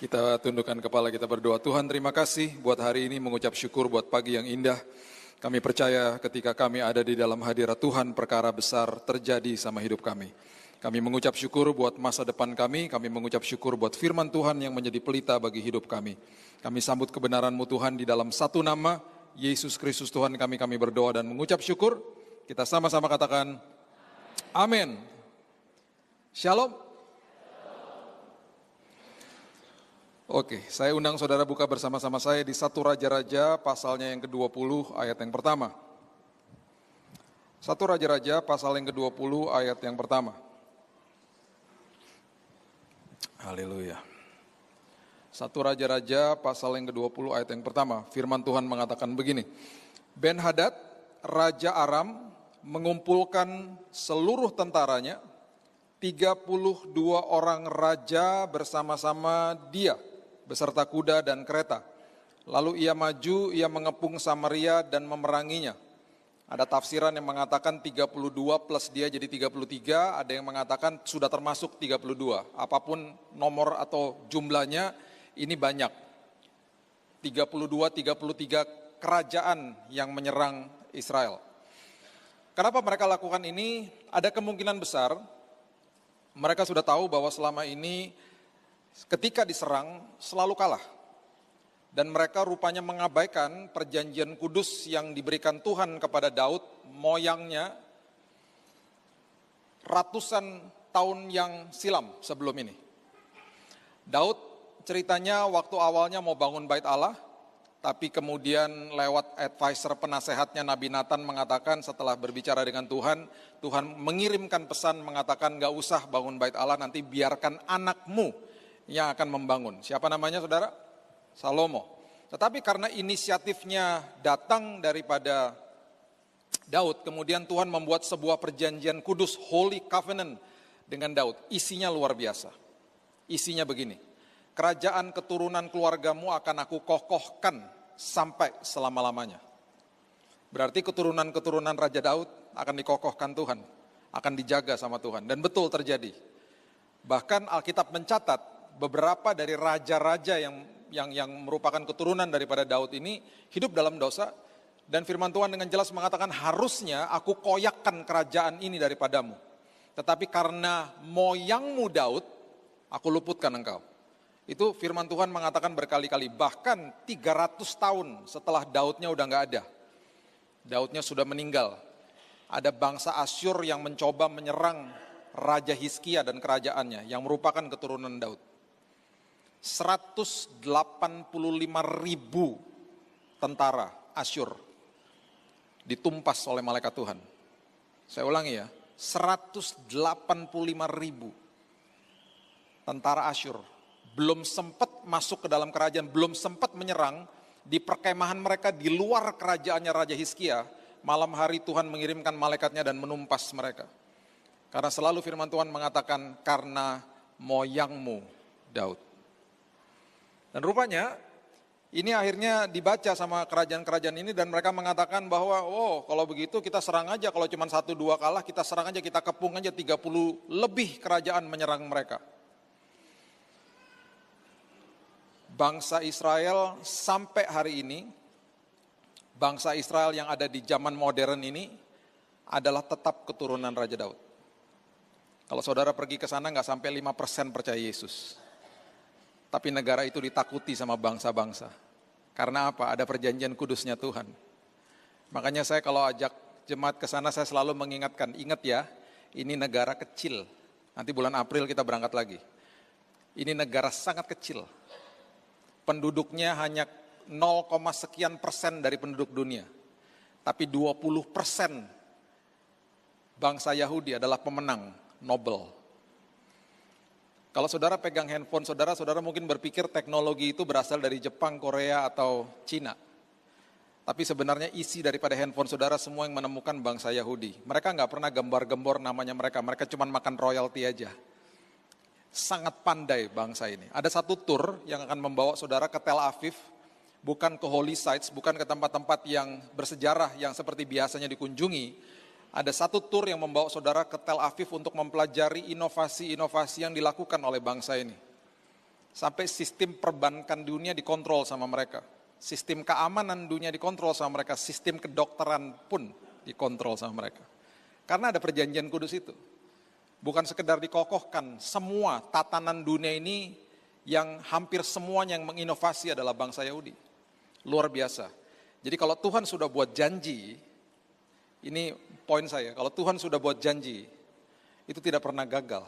Kita tundukkan kepala, kita berdoa. Tuhan, terima kasih buat hari ini, mengucap syukur buat pagi yang indah. Kami percaya ketika kami ada di dalam hadirat Tuhan, perkara besar terjadi sama hidup kami. Kami mengucap syukur buat masa depan kami mengucap syukur buat firman Tuhan yang menjadi pelita bagi hidup kami. Kami sambut kebenaran-Mu Tuhan di dalam satu nama, Yesus Kristus Tuhan kami berdoa dan mengucap syukur. Kita sama-sama katakan, amin. Shalom. Oke, saya undang saudara buka bersama-sama saya di 1 Raja-Raja pasalnya yang ke-20 ayat yang pertama. 1 Raja-Raja pasal yang ke-20 ayat yang pertama. Haleluya. 1 Raja-Raja pasal yang ke-20 ayat yang pertama. Firman Tuhan mengatakan begini. Ben-Hadad, Raja Aram, mengumpulkan seluruh tentaranya, 32 orang raja bersama-sama dia, beserta kuda dan kereta. Lalu ia maju, ia mengepung Samaria dan memeranginya. Ada tafsiran yang mengatakan 32 plus dia jadi 33, ada yang mengatakan sudah termasuk 32. Apapun nomor atau jumlahnya, ini banyak. 33 kerajaan yang menyerang Israel. Kenapa mereka lakukan ini? Ada kemungkinan besar, mereka sudah tahu bahwa selama ini ketika diserang selalu kalah. Dan mereka rupanya mengabaikan perjanjian kudus yang diberikan Tuhan kepada Daud, moyangnya ratusan tahun yang silam sebelum ini. Daud ceritanya waktu awalnya mau bangun bait Allah, tapi kemudian lewat advisor penasehatnya Nabi Nathan mengatakan setelah berbicara dengan Tuhan, Tuhan mengirimkan pesan mengatakan gak usah bangun bait Allah, nanti biarkan anakmu yang akan membangun. Siapa namanya saudara? Salomo. Tetapi karena inisiatifnya datang daripada Daud, kemudian Tuhan membuat sebuah perjanjian kudus, Holy Covenant dengan Daud. Isinya luar biasa. Isinya begini, kerajaan keturunan keluargamu akan aku kokohkan sampai selama-lamanya. Berarti keturunan-keturunan Raja Daud akan dikokohkan Tuhan, akan dijaga sama Tuhan. Dan betul terjadi. Bahkan Alkitab mencatat beberapa dari raja-raja yang merupakan keturunan daripada Daud ini hidup dalam dosa, dan firman Tuhan dengan jelas mengatakan harusnya aku koyakkan kerajaan ini daripadamu. Tetapi karena moyangmu Daud, aku luputkan engkau. Itu firman Tuhan mengatakan berkali-kali, bahkan 300 tahun setelah Daudnya udah gak ada. Daudnya sudah meninggal. Ada bangsa Asyur yang mencoba menyerang Raja Hizkia dan kerajaannya yang merupakan keturunan Daud. 185.000 tentara Asyur ditumpas oleh malaikat Tuhan. Saya ulangi ya, 185.000 tentara Asyur belum sempat masuk ke dalam kerajaan, belum sempat menyerang, di perkemahan mereka di luar kerajaannya Raja Hizkia, malam hari Tuhan mengirimkan malaikatnya dan menumpas mereka. Karena selalu firman Tuhan mengatakan, karena moyangmu Daud. Dan rupanya ini akhirnya dibaca sama kerajaan-kerajaan ini dan mereka mengatakan bahwa kalau begitu kita serang aja, kalau cuma 1-2 kalah kita serang aja, kita kepung aja, 30 lebih kerajaan menyerang mereka. Bangsa Israel sampai hari ini, bangsa Israel yang ada di zaman modern ini adalah tetap keturunan Raja Daud. Kalau saudara pergi ke sana nggak sampai 5% percaya Yesus. Tapi negara itu ditakuti sama bangsa-bangsa. Karena apa? Ada perjanjian kudusnya Tuhan. Makanya saya kalau ajak jemaat ke sana saya selalu mengingatkan, ingat ya, ini negara kecil. Nanti bulan April kita berangkat lagi. Ini negara sangat kecil. Penduduknya hanya 0, sekian persen dari penduduk dunia. Tapi 20% bangsa Yahudi adalah pemenang Nobel. Kalau saudara pegang handphone saudara mungkin berpikir teknologi itu berasal dari Jepang, Korea, atau Cina. Tapi sebenarnya isi daripada handphone saudara semua yang menemukan bangsa Yahudi. Mereka nggak pernah gembar-gembor namanya mereka cuma makan royalti aja. Sangat pandai bangsa ini. Ada satu tour yang akan membawa saudara ke Tel Aviv, bukan ke holy sites, bukan ke tempat-tempat yang bersejarah yang seperti biasanya dikunjungi. Ada satu tur yang membawa saudara ke Tel Aviv untuk mempelajari inovasi-inovasi yang dilakukan oleh bangsa ini. Sampai sistem perbankan dunia dikontrol sama mereka. Sistem keamanan dunia dikontrol sama mereka. Sistem kedokteran pun dikontrol sama mereka. Karena ada perjanjian kudus itu. Bukan sekedar dikokohkan, semua tatanan dunia ini yang hampir semuanya yang menginovasi adalah bangsa Yahudi. Luar biasa. Jadi kalau Tuhan sudah buat janji, ini poin saya, kalau Tuhan sudah buat janji, itu tidak pernah gagal.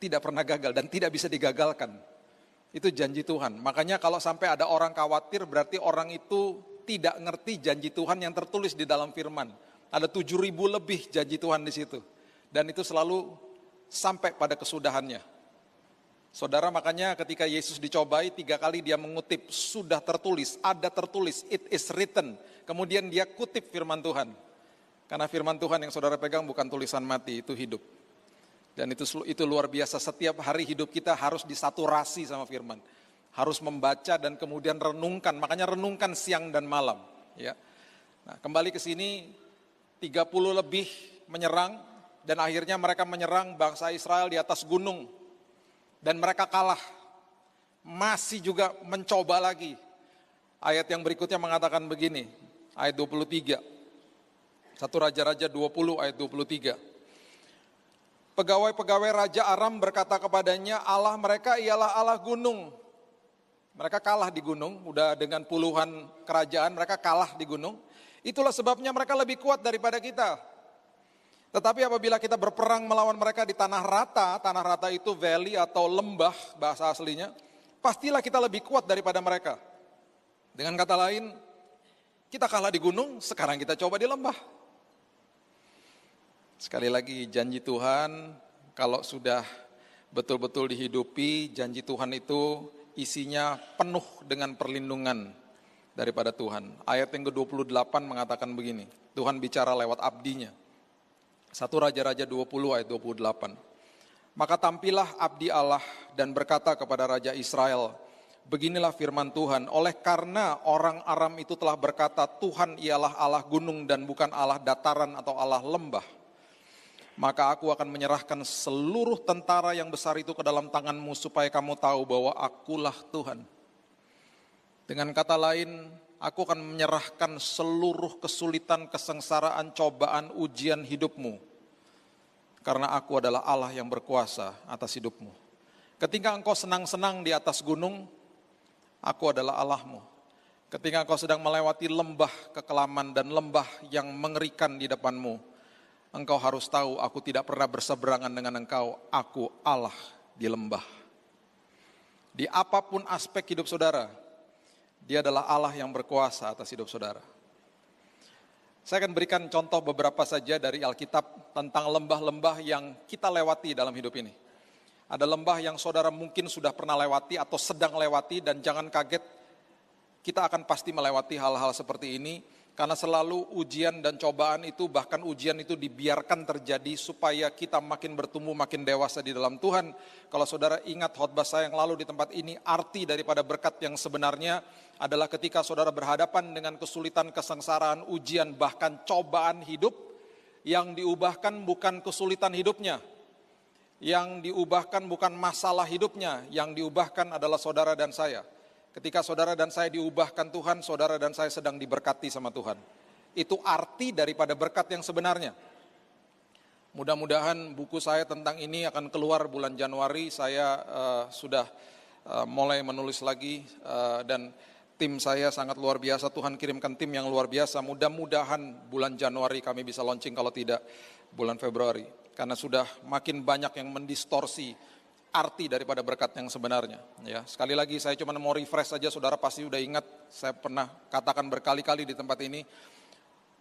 Tidak pernah gagal dan tidak bisa digagalkan. Itu janji Tuhan. Makanya kalau sampai ada orang khawatir, berarti orang itu tidak ngerti janji Tuhan yang tertulis di dalam firman. Ada 7.000 lebih janji Tuhan di situ. Dan itu selalu sampai pada kesudahannya. Saudara, makanya ketika Yesus dicobai 3 kali dia mengutip, sudah tertulis, ada tertulis, it is written. Kemudian dia kutip firman Tuhan. Karena firman Tuhan yang saudara pegang bukan tulisan mati, itu hidup. Dan itu luar biasa, setiap hari hidup kita harus disaturasi sama firman. Harus membaca dan kemudian renungkan, makanya renungkan siang dan malam. Ya. Nah, kembali ke sini, 30 lebih menyerang, dan akhirnya mereka menyerang bangsa Israel di atas gunung. Dan mereka kalah, masih juga mencoba lagi. Ayat yang berikutnya mengatakan begini, ayat 23. 1 Raja-Raja 20 ayat 23. Pegawai-pegawai Raja Aram berkata kepadanya, Allah mereka ialah Allah gunung. Mereka kalah di gunung, udah dengan puluhan kerajaan mereka kalah di gunung. Itulah sebabnya mereka lebih kuat daripada kita. Tetapi apabila kita berperang melawan mereka di tanah rata itu valley atau lembah bahasa aslinya, pastilah kita lebih kuat daripada mereka. Dengan kata lain, kita kalah di gunung, sekarang kita coba di lembah. Sekali lagi janji Tuhan, kalau sudah betul-betul dihidupi, janji Tuhan itu isinya penuh dengan perlindungan daripada Tuhan. Ayat yang ke-28 mengatakan begini, Tuhan bicara lewat abdinya. 1 Raja-Raja 20 ayat 28. Maka tampillah abdi Allah dan berkata kepada Raja Israel, beginilah firman Tuhan, oleh karena orang Aram itu telah berkata, Tuhan ialah Allah gunung dan bukan Allah dataran atau Allah lembah. Maka aku akan menyerahkan seluruh tentara yang besar itu ke dalam tanganmu supaya kamu tahu bahwa akulah Tuhan. Dengan kata lain, aku akan menyerahkan seluruh kesulitan, kesengsaraan, cobaan, ujian hidupmu. Karena aku adalah Allah yang berkuasa atas hidupmu. Ketika engkau senang-senang di atas gunung, aku adalah Allahmu. Ketika engkau sedang melewati lembah kekelaman dan lembah yang mengerikan di depanmu, engkau harus tahu aku tidak pernah berseberangan dengan engkau, aku Allah di lembah. Di apapun aspek hidup saudara, Dia adalah Allah yang berkuasa atas hidup saudara. Saya akan berikan contoh beberapa saja dari Alkitab tentang lembah-lembah yang kita lewati dalam hidup ini. Ada lembah yang saudara mungkin sudah pernah lewati atau sedang lewati, dan jangan kaget, kita akan pasti melewati hal-hal seperti ini. Karena selalu ujian dan cobaan itu, bahkan ujian itu dibiarkan terjadi supaya kita makin bertumbuh, makin dewasa di dalam Tuhan. Kalau saudara ingat khotbah saya yang lalu di tempat ini, arti daripada berkat yang sebenarnya adalah ketika saudara berhadapan dengan kesulitan, kesengsaraan, ujian, bahkan cobaan hidup, yang diubahkan bukan kesulitan hidupnya, yang diubahkan bukan masalah hidupnya, yang diubahkan adalah saudara dan saya. Ketika saudara dan saya diubahkan Tuhan, saudara dan saya sedang diberkati sama Tuhan. Itu arti daripada berkat yang sebenarnya. Mudah-mudahan buku saya tentang ini akan keluar bulan Januari. Saya sudah mulai menulis lagi dan tim saya sangat luar biasa. Tuhan kirimkan tim yang luar biasa. Mudah-mudahan bulan Januari kami bisa launching, kalau tidak bulan Februari. Karena sudah makin banyak yang mendistorsi arti daripada berkat yang sebenarnya. Ya, sekali lagi saya cuma mau refresh saja, saudara pasti udah ingat, saya pernah katakan berkali-kali di tempat ini,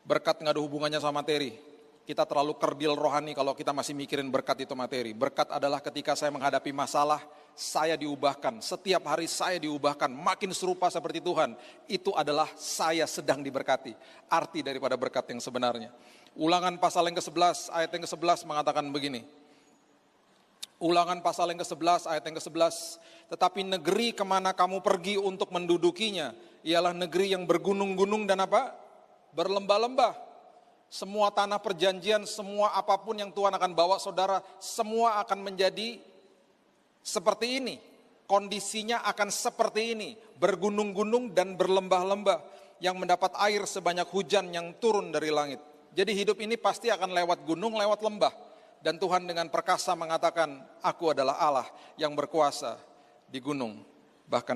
berkat nggak ada hubungannya sama materi. Kita terlalu kerdil rohani kalau kita masih mikirin berkat itu materi. Berkat adalah ketika saya menghadapi masalah, saya diubahkan. Setiap hari saya diubahkan, makin serupa seperti Tuhan. Itu adalah saya sedang diberkati. Arti daripada berkat yang sebenarnya. Ulangan pasal yang ke-11, ayat yang ke-11 mengatakan begini. Ulangan pasal yang ke-11, ayat yang ke-11. Tetapi negeri kemana kamu pergi untuk mendudukinya, ialah negeri yang bergunung-gunung dan apa? Berlembah-lembah. Semua tanah perjanjian, semua apapun yang Tuhan akan bawa saudara, semua akan menjadi seperti ini. kondisinya akan seperti ini, bergunung-gunung dan berlembah-lembah, yang mendapat air sebanyak hujan yang turun dari langit. Jadi hidup ini pasti akan lewat gunung, lewat lembah. Dan Tuhan dengan perkasa mengatakan, aku adalah Allah yang berkuasa di gunung, bahkan